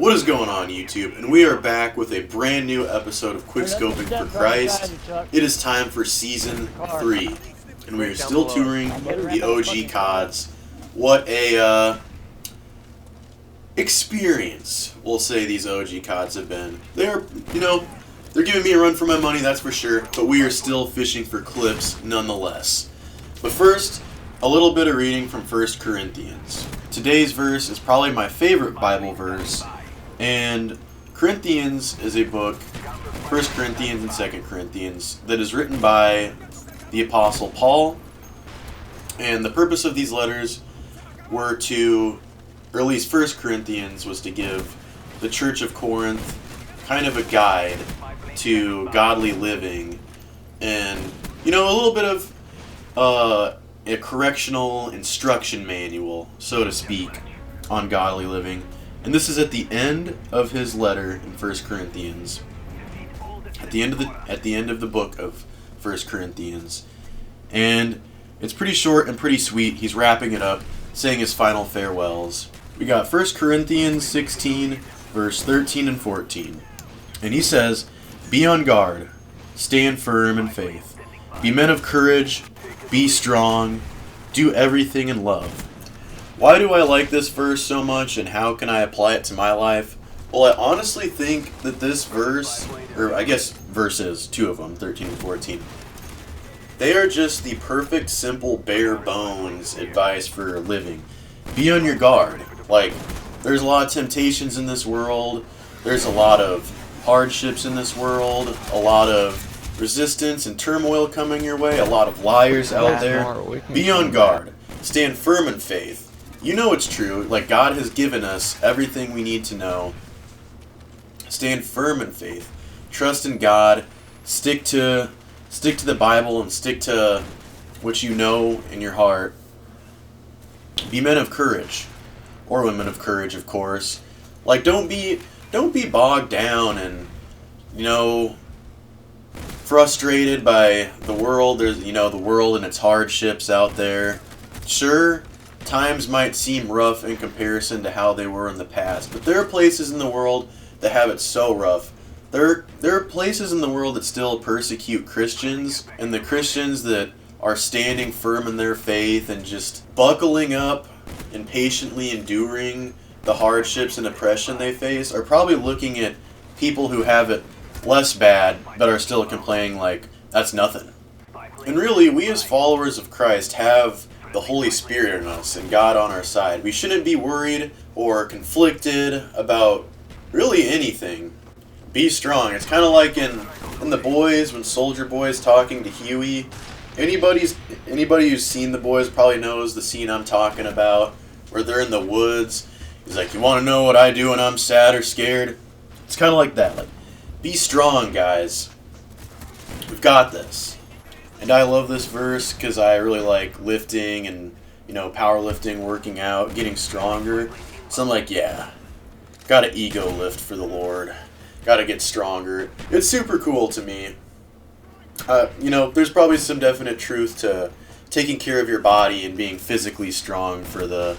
What is going on, YouTube? And we are back with a brand new episode of Quickscoping for Christ. It is time for Season 3, and we are still touring the OG CODs. What a experience, we'll say, these OG CODs have been. They're giving me a run for my money, that's for sure, but we are still fishing for clips nonetheless. But first, a little bit of reading from 1 Corinthians. Today's verse is probably my favorite Bible verse, and Corinthians is a book, 1 Corinthians and 2 Corinthians, that is written by the Apostle Paul, and the purpose of these letters were to, or at least 1 Corinthians was to give the Church of Corinth kind of a guide to godly living, and, a little bit of a correctional instruction manual, so to speak, on godly living. And this is at the end of his letter in 1 Corinthians. At the end of the book of 1 Corinthians. And it's pretty short and pretty sweet. He's wrapping it up, saying his final farewells. We got 1 Corinthians 16, verse 13 and 14. And he says, "Be on guard, stand firm in faith. Be men of courage, be strong, do everything in love." Why do I like this verse so much, and how can I apply it to my life? Well, I honestly think that this verse, or I guess verses, two of them, 13 and 14, they are just the perfect, simple, bare bones advice for living. Be on your guard. Like, there's a lot of temptations in this world, there's a lot of hardships in this world, a lot of resistance and turmoil coming your way, a lot of liars out there. Be on guard. Stand firm in faith. You know it's true. Like, God has given us everything we need to know. Stand firm in faith. Trust in God. Stick to the Bible and stick to what you know in your heart. Be men of courage, or women of courage, of course. Like, don't be bogged down and frustrated by the world. There's the world and its hardships out there. Sure, times might seem rough in comparison to how they were in the past, but there are places in the world that have it so rough. There are places in the world that still persecute Christians, and the Christians that are standing firm in their faith and just buckling up and patiently enduring the hardships and oppression they face are probably looking at people who have it less bad but are still complaining like that's nothing. And really, we as followers of Christ have the Holy Spirit in us and God on our side. We shouldn't be worried or conflicted about really anything. Be strong. It's kind of like in The Boys, when Soldier Boy's talking to Huey. Anybody who's seen The Boys probably knows the scene I'm talking about, where they're in the woods. He's like, "You want to know what I do when I'm sad or scared?" It's kind of like that. Like, be strong, guys. We've got this. And I love this verse because I really like lifting and, powerlifting, working out, getting stronger. So I'm like, yeah, gotta ego lift for the Lord. Gotta get stronger. It's super cool to me. There's probably some definite truth to taking care of your body and being physically strong for the,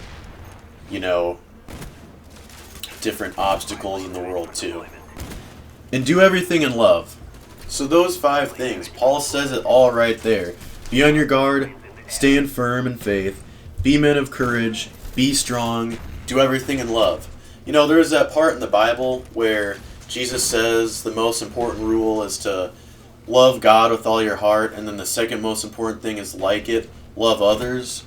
different obstacles in the world too. And do everything in love. So those 5 things, Paul says it all right there. Be on your guard, stand firm in faith, be men of courage, be strong, do everything in love. There's that part in the Bible where Jesus says the most important rule is to love God with all your heart, and then the second most important thing is like it, love others.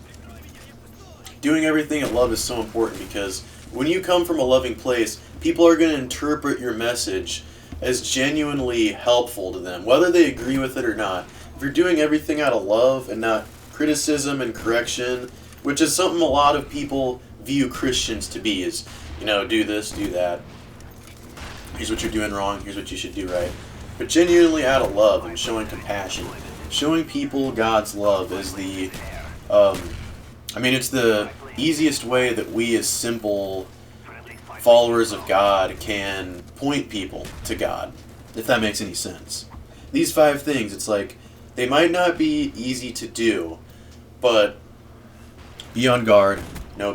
Doing everything in love is so important because when you come from a loving place, people are going to interpret your message as genuinely helpful to them, whether they agree with it or not. If you're doing everything out of love and not criticism and correction, which is something a lot of people view Christians to be, is, do this, do that. Here's what you're doing wrong, here's what you should do right. But genuinely out of love and showing compassion. Showing people God's love is it's the easiest way that we as simple followers of God can point people to God, if that makes any sense. These 5 things, it's like, they might not be easy to do, but be on guard,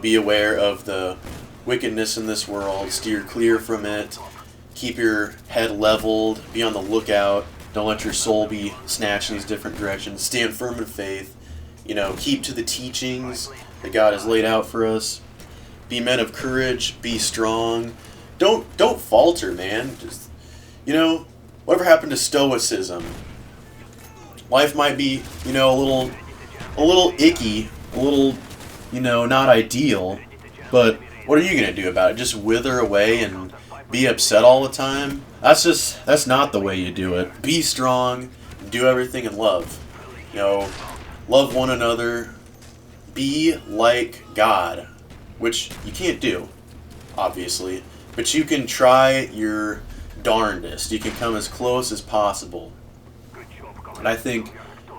be aware of the wickedness in this world, steer clear from it, keep your head leveled, be on the lookout, don't let your soul be snatched in these different directions, stand firm in faith, keep to the teachings that God has laid out for us, be men of courage, be strong, don't falter, man. Just, whatever happened to stoicism? Life might be, a little icky, a little, not ideal, but what are you going to do about it? Just wither away and be upset all the time? That's not the way you do it. Be strong, do everything in love. Love one another, be like God, which you can't do, obviously, but you can try your darndest. You can come as close as possible. And I think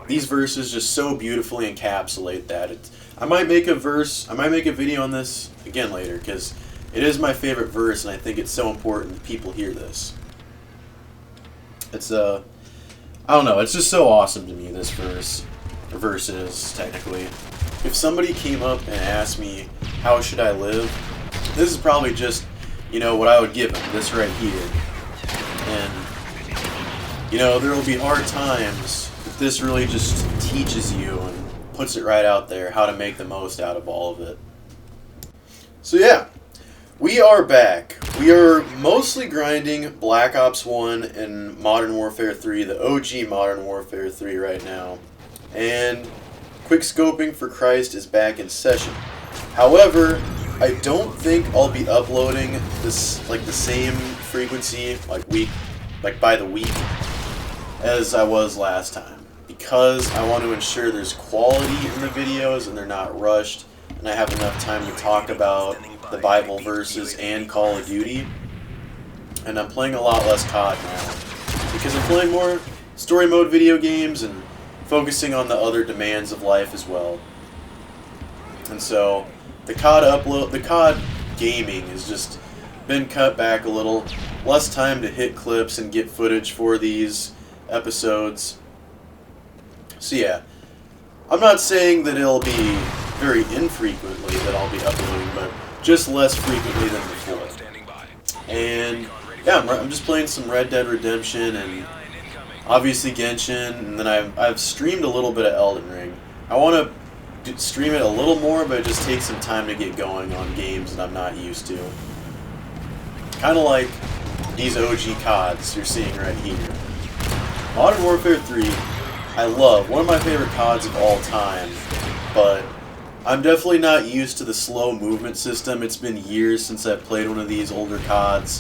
these verses just so beautifully encapsulate that. I might make a video on this again later, because it is my favorite verse, and I think it's so important that people hear this. It's I don't know, it's just so awesome to me, this verses, technically. If somebody came up and asked me, how should I live? This is probably just, what I would give them, this right here. And, there will be hard times, but this really just teaches you and puts it right out there how to make the most out of all of it. So yeah, we are back. We are mostly grinding Black Ops 1 and Modern Warfare 3, the OG Modern Warfare 3 right now. And QUICKSCOPING for Christ is back in session. However, I don't think I'll be uploading this the same frequency, by the week, as I was last time, because I want to ensure there's quality in the videos and they're not rushed, and I have enough time to talk about the Bible verses and Call of Duty. And I'm playing a lot less COD now, because I'm playing more story mode video games and focusing on the other demands of life as well. And so the COD gaming has just been cut back a little. Less time to hit clips and get footage for these episodes. So yeah, I'm not saying that it'll be very infrequently that I'll be uploading, but just less frequently than before. And yeah, I'm just playing some Red Dead Redemption and obviously Genshin, and then I've streamed a little bit of Elden Ring. I want to stream it a little more, but it just takes some time to get going on games that I'm not used to. Kind of like these OG CODs you're seeing right here. Modern Warfare 3, I love. One of my favorite CODs of all time, but I'm definitely not used to the slow movement system. It's been years since I've played one of these older CODs.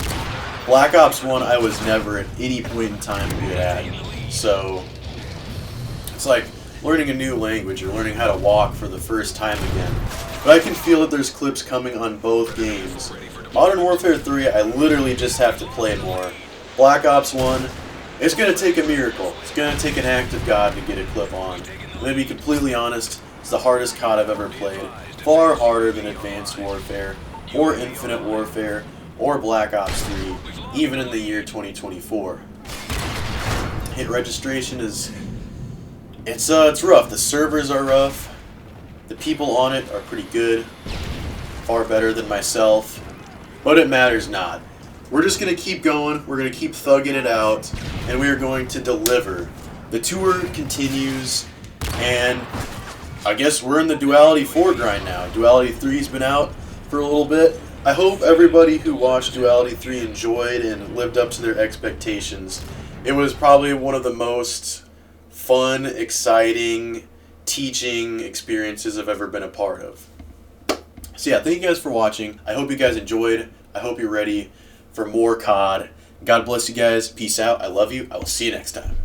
Black Ops 1 I was never at any point in time good at, so it's like learning a new language or learning how to walk for the first time again. But I can feel that there's clips coming on both games. Modern Warfare 3, I literally just have to play more. Black Ops 1, it's going to take a miracle. It's going to take an act of God to get a clip on. I'm going to be completely honest, it's the hardest COD I've ever played. Far harder than Advanced Warfare, or Infinite Warfare, or Black Ops 3, even in the year 2024. Hit registration is... It's rough. The servers are rough. The people on it are pretty good. Far better than myself. But it matters not. We're just going to keep going. We're going to keep thugging it out. And we are going to deliver. The tour continues. And I guess we're in the Duality 4 grind now. Duality 3's been out for a little bit. I hope everybody who watched Duality 3 enjoyed and lived up to their expectations. It was probably one of the most fun, exciting, teaching experiences I've ever been a part of. So yeah, thank you guys for watching. I hope you guys enjoyed. I hope you're ready for more COD. God bless you guys. Peace out. I love you. I will see you next time.